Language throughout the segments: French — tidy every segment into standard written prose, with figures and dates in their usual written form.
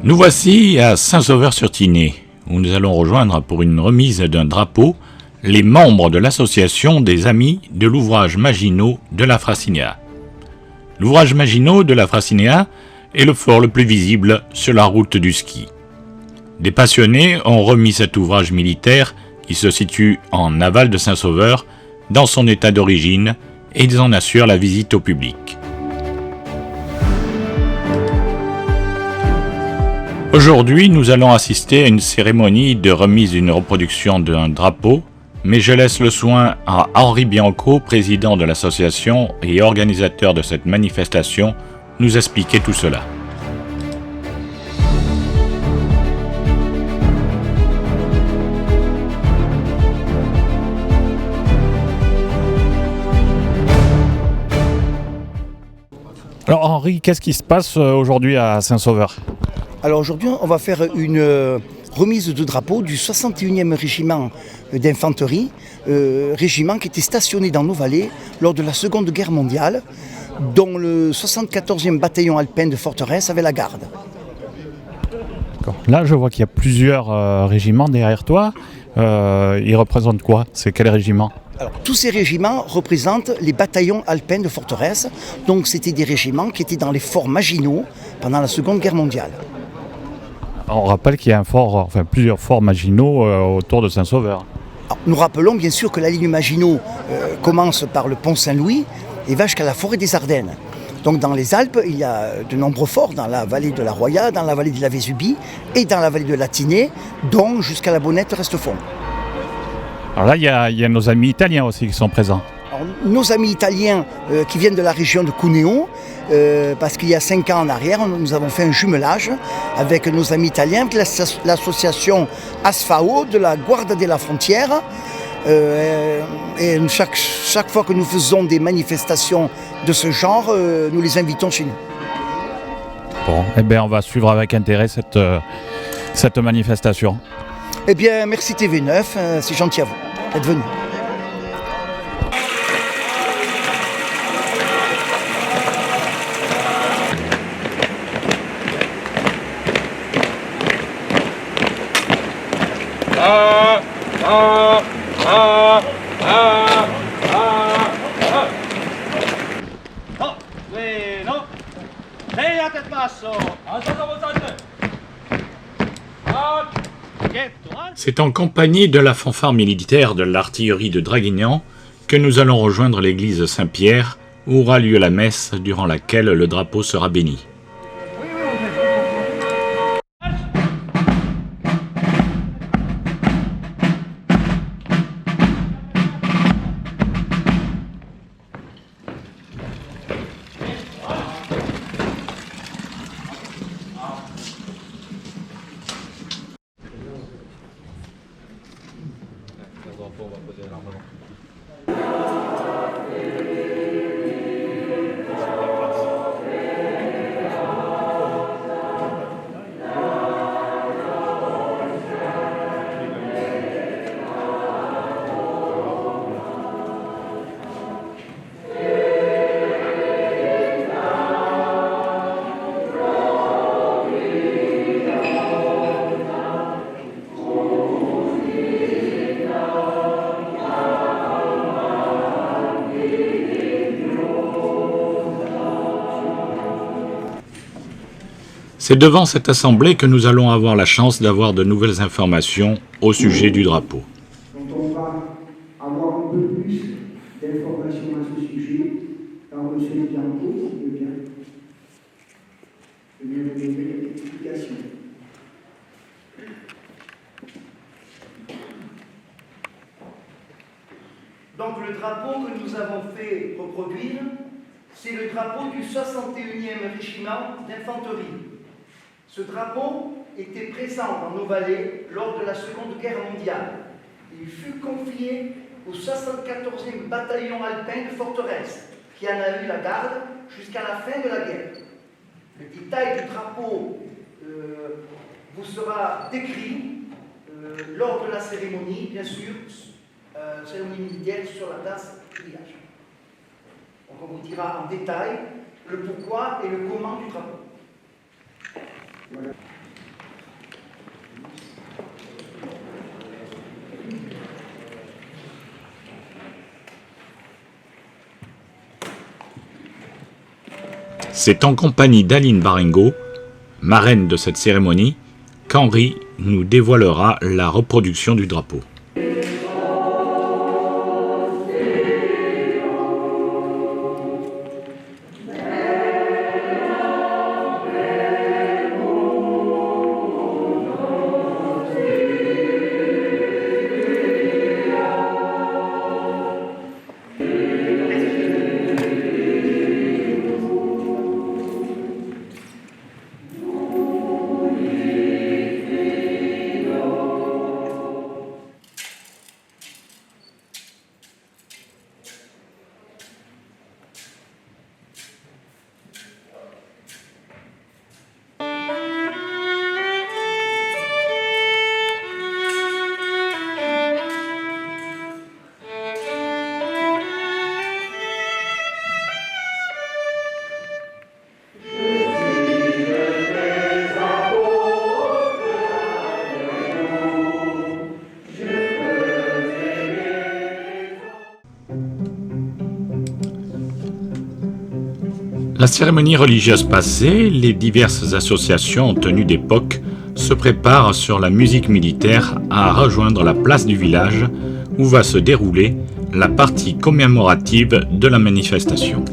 Nous voici à Saint-Sauveur-sur-Tinée, où nous allons rejoindre pour une remise d'un drapeau les membres de l'association des Amis de l'ouvrage Maginot de la Frassinéa. L'ouvrage Maginot de la Frassinéa est le fort le plus visible sur la route du ski. Des passionnés ont remis cet ouvrage militaire qui se situe en aval de Saint-Sauveur dans son état d'origine et ils en assurent la visite au public. Aujourd'hui, nous allons assister à une cérémonie de remise d'une reproduction d'un drapeau, mais je laisse le soin à Henri Bianco, président de l'association et organisateur de cette manifestation, nous expliquer tout cela. Alors Henri, qu'est-ce qui se passe aujourd'hui à Saint-Sauveur ? Alors aujourd'hui, on va faire une remise de drapeau du 61e régiment d'infanterie, régiment qui était stationné dans nos vallées lors de la Seconde Guerre mondiale, dont le 74e bataillon alpin de Forteresse avait la garde. Là, je vois qu'il y a plusieurs régiments derrière toi. Ils représentent quoi ? C'est quel régiment ? Alors, tous ces régiments représentent les bataillons alpins de Forteresse. Donc c'était des régiments qui étaient dans les forts Maginot pendant la Seconde Guerre mondiale. On rappelle qu'il y a plusieurs forts Maginot autour de Saint-Sauveur. Alors, nous rappelons bien sûr que la ligne Maginot commence par le pont Saint-Louis et va jusqu'à la forêt des Ardennes. Donc dans les Alpes, il y a de nombreux forts dans la vallée de la Roya, dans la vallée de la Vésubie et dans la vallée de la Tinée, dont jusqu'à la Bonnette-Restefond. Alors là, il y a nos amis italiens aussi qui sont présents. Alors, nos amis italiens qui viennent de la région de Cuneo, parce qu'il y a 5 ans en arrière, nous avons fait un jumelage avec nos amis italiens, l'association ASFAO de la Guardia della Frontiera. Et chaque fois que nous faisons des manifestations de ce genre, nous les invitons chez nous. Bon, eh bien, on va suivre avec intérêt cette manifestation. Eh bien, merci TV9, c'est gentil à vous d'être venus. C'est en compagnie de la fanfare militaire de l'artillerie de Draguignan que nous allons rejoindre l'église Saint-Pierre où aura lieu la messe durant laquelle le drapeau sera béni. C'est devant cette assemblée que nous allons avoir la chance d'avoir de nouvelles informations au sujet du drapeau. Quand on va avoir un peu plus d'informations à ce sujet, par M. Bianco, il veut bien donner quelques explications. Donc le drapeau que nous avons fait reproduire, c'est le drapeau du 61e régiment d'infanterie. Ce drapeau était présent dans nos vallées lors de la Seconde Guerre mondiale. Il fut confié au 74e bataillon alpin de Forteresse, qui en a eu la garde jusqu'à la fin de la guerre. Le détail du drapeau vous sera décrit lors de la cérémonie, bien sûr, cérémonie militaire sur la place du village. Donc on vous dira en détail le pourquoi et le comment du drapeau. Voilà. C'est en compagnie d'Aline Baringo, marraine de cette cérémonie, qu'Henri nous dévoilera la reproduction du drapeau. La cérémonie religieuse passée, les diverses associations tenues d'époque se préparent sur la musique militaire à rejoindre la place du village où va se dérouler la partie commémorative de la manifestation.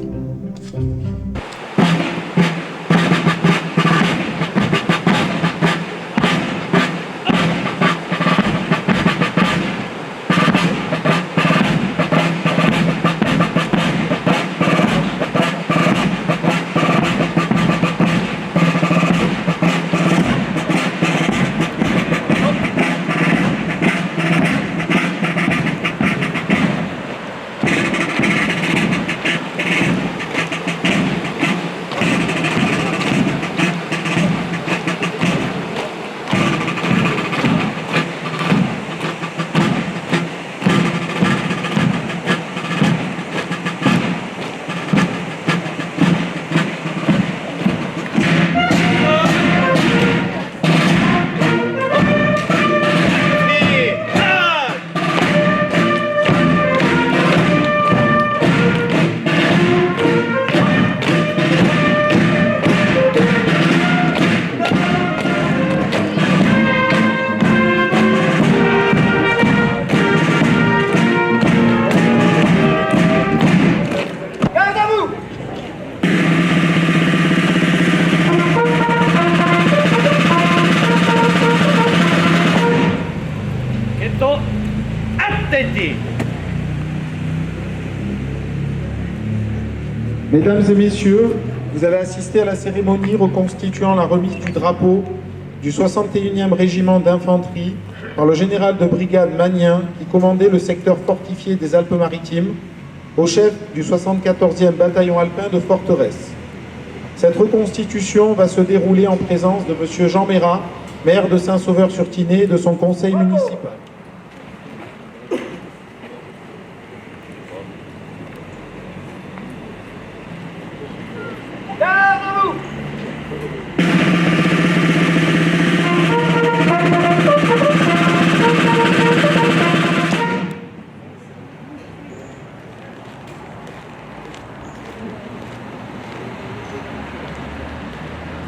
Mesdames et messieurs, vous avez assisté à la cérémonie reconstituant la remise du drapeau du 61e régiment d'infanterie par le général de brigade Magnien qui commandait le secteur fortifié des Alpes-Maritimes au chef du 74e bataillon alpin de Forteresse. Cette reconstitution va se dérouler en présence de M. Jean Mérat, maire de Saint-Sauveur-sur-Tinée et de son conseil municipal.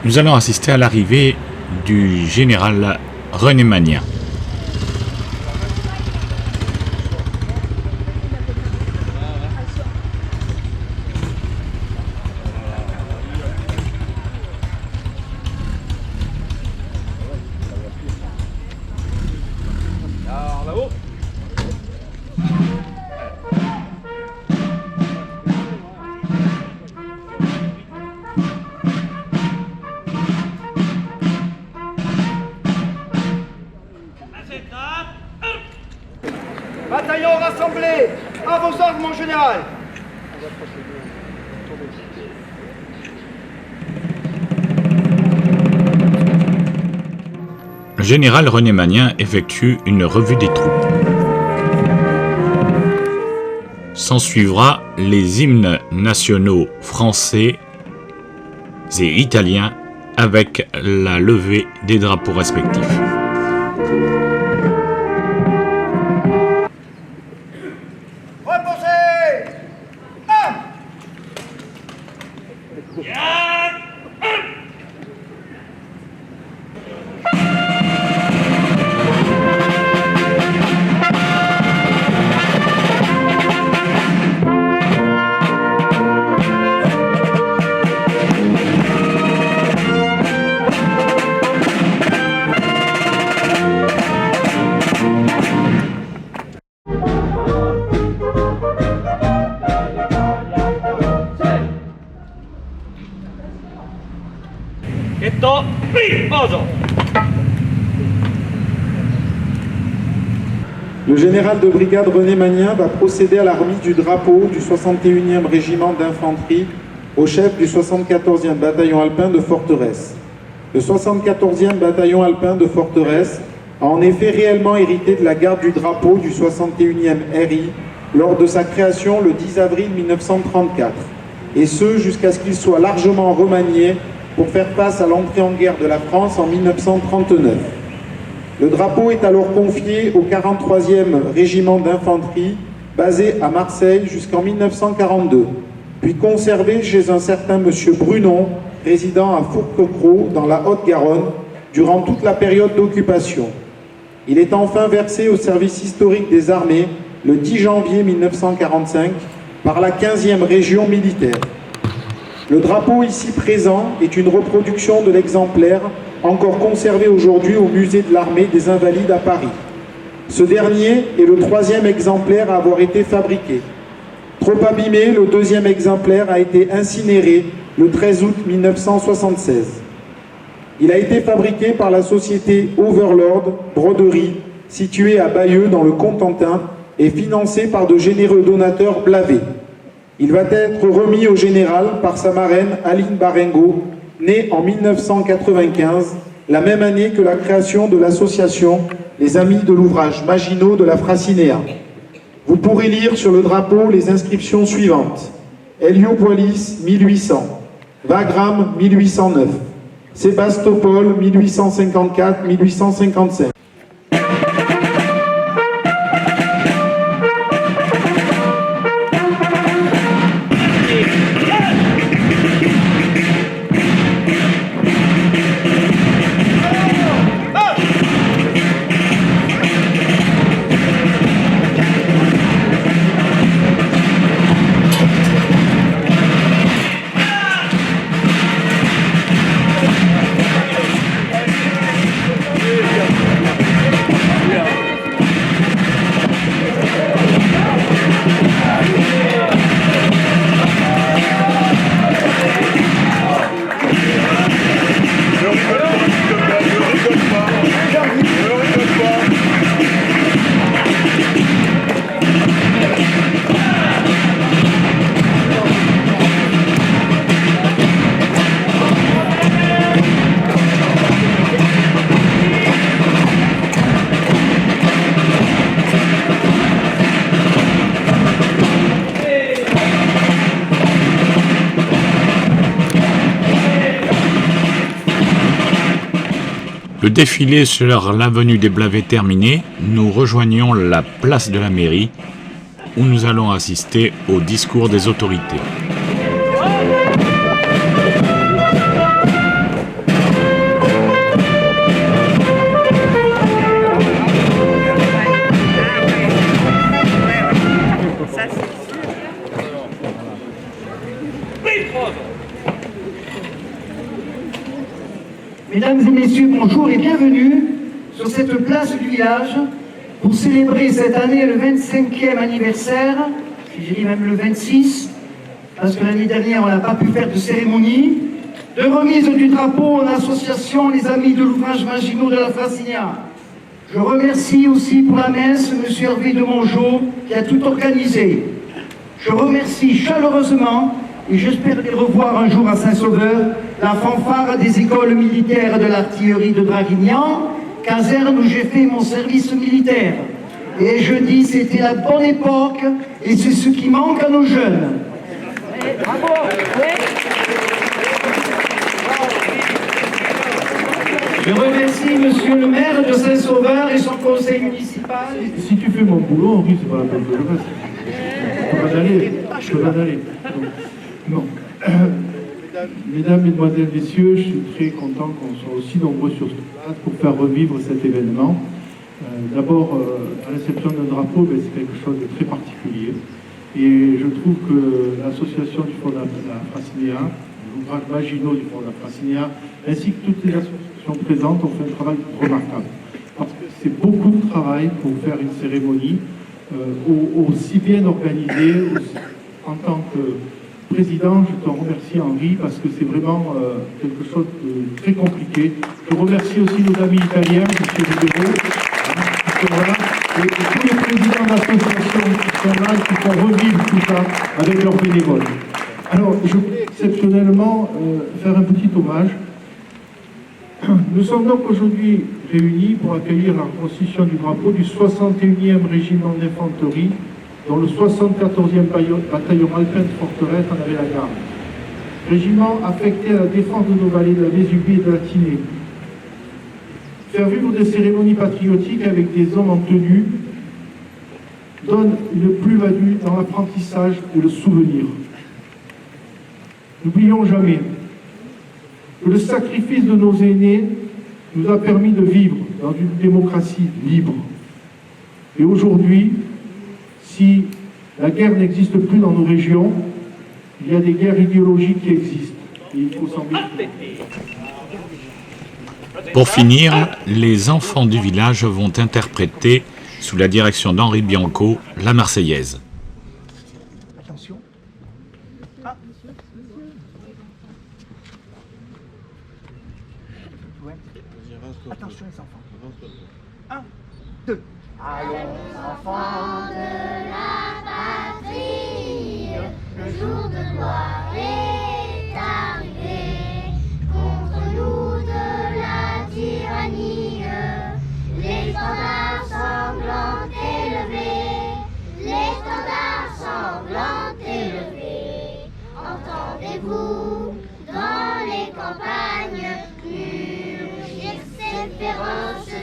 Nous allons assister à l'arrivée du général René Magnien. Bataillon rassemblé, à vos ordres, mon général. Le général René Magnien effectue une revue des troupes. S'ensuivra les hymnes nationaux français et italiens avec la levée des drapeaux respectifs. Reposez! 1. Yeah! Le général de brigade René Magnien va procéder à la remise du drapeau du 61e régiment d'infanterie au chef du 74e bataillon alpin de Forteresse. Le 74e bataillon alpin de Forteresse a en effet réellement hérité de la garde du drapeau du 61e RI lors de sa création le 10 avril 1934, et ce jusqu'à ce qu'il soit largement remanié pour faire face à l'entrée en guerre de la France en 1939. Le drapeau est alors confié au 43e régiment d'infanterie, basé à Marseille jusqu'en 1942, puis conservé chez un certain monsieur Brunon, résidant à Fourquecros, dans la Haute-Garonne, durant toute la période d'occupation. Il est enfin versé au service historique des armées le 10 janvier 1945 par la 15e région militaire. Le drapeau ici présent est une reproduction de l'exemplaire encore conservé aujourd'hui au musée de l'armée des Invalides à Paris. Ce dernier est le 3e exemplaire à avoir été fabriqué. Trop abîmé, le 2e exemplaire a été incinéré le 13 août 1976. Il a été fabriqué par la société Overlord Broderie, située à Bayeux dans le Cotentin, et financé par de généreux donateurs blavés. Il va être remis au général par sa marraine Aline Barengo, née en 1995, la même année que la création de l'association Les Amis de l'ouvrage Maginot de la Frassinéa. Vous pourrez lire sur le drapeau les inscriptions suivantes. Héliopolis 1800, Wagram 1809, Sébastopol 1854-1855. Le défilé sur l'avenue des Blavets terminé, nous rejoignons la place de la mairie où nous allons assister au discours des autorités. Mesdames et messieurs, bonjour et bienvenue sur cette place du village pour célébrer cette année le 25e anniversaire, je dirais même le 26, parce que l'année dernière on n'a pas pu faire de cérémonie, de remise du drapeau en association Les Amis de l'ouvrage Maginot de la Frassinéa. Je remercie aussi pour la messe M. Hervé de Mongeau qui a tout organisé. Je remercie chaleureusement, et j'espère les revoir un jour à Saint-Sauveur, la fanfare des écoles militaires de l'artillerie de Draguignan, caserne où j'ai fait mon service militaire. Et je dis, c'était la bonne époque, et c'est ce qui manque à nos jeunes. Bravo. Je remercie monsieur le maire de Saint-Sauveur et son conseil municipal. Si tu fais mon boulot, Henri, c'est pas la peine que je le fasse. Je peux pas aller. Non. Mesdames, Mesdemoiselles, Messieurs, je suis très content qu'on soit aussi nombreux sur cette place pour faire revivre cet événement. D'abord, la réception d'un drapeau, c'est quelque chose de très particulier. Et je trouve que l'association du Fonds de la Frassinéa, l'ouvrage Maginot du Fonds de la Frassinéa, ainsi que toutes les associations présentes ont fait un travail remarquable. Parce que c'est beaucoup de travail pour faire une cérémonie aussi bien organisée, en tant que Président, je te remercie Henri parce que c'est vraiment quelque chose de très compliqué. Je remercie aussi nos amis italiens, M. Ribeiro, qui sont là, et tous les présidents d'associations qui sont là, qui font revivre tout ça avec leurs bénévoles. Alors, je voulais exceptionnellement faire un petit hommage. Nous sommes donc aujourd'hui réunis pour accueillir la reconstitution du drapeau du 61e régiment d'infanterie, dont le 74e bataillon alpin de Forteresse en avait la garde. Régiment affecté à la défense de nos vallées de la Vésubie et de la Tinée. Faire vivre des cérémonies patriotiques avec des hommes en tenue donne une plus-value dans l'apprentissage et le souvenir. N'oublions jamais que le sacrifice de nos aînés nous a permis de vivre dans une démocratie libre. Et aujourd'hui, si la guerre n'existe plus dans nos régions, il y a des guerres idéologiques qui existent. Et il faut s'en méfier. Pour finir, les enfants du village vont interpréter, sous la direction d'Henri Bianco, la Marseillaise. Attention. Ouais. Attention les enfants. 1, 2. Allons enfants de la patrie, le jour de gloire est arrivé. Contre nous de la tyrannie, les standards sanglants élevés, les standards sanglants élevés. Entendez-vous dans les campagnes murmure cette féroce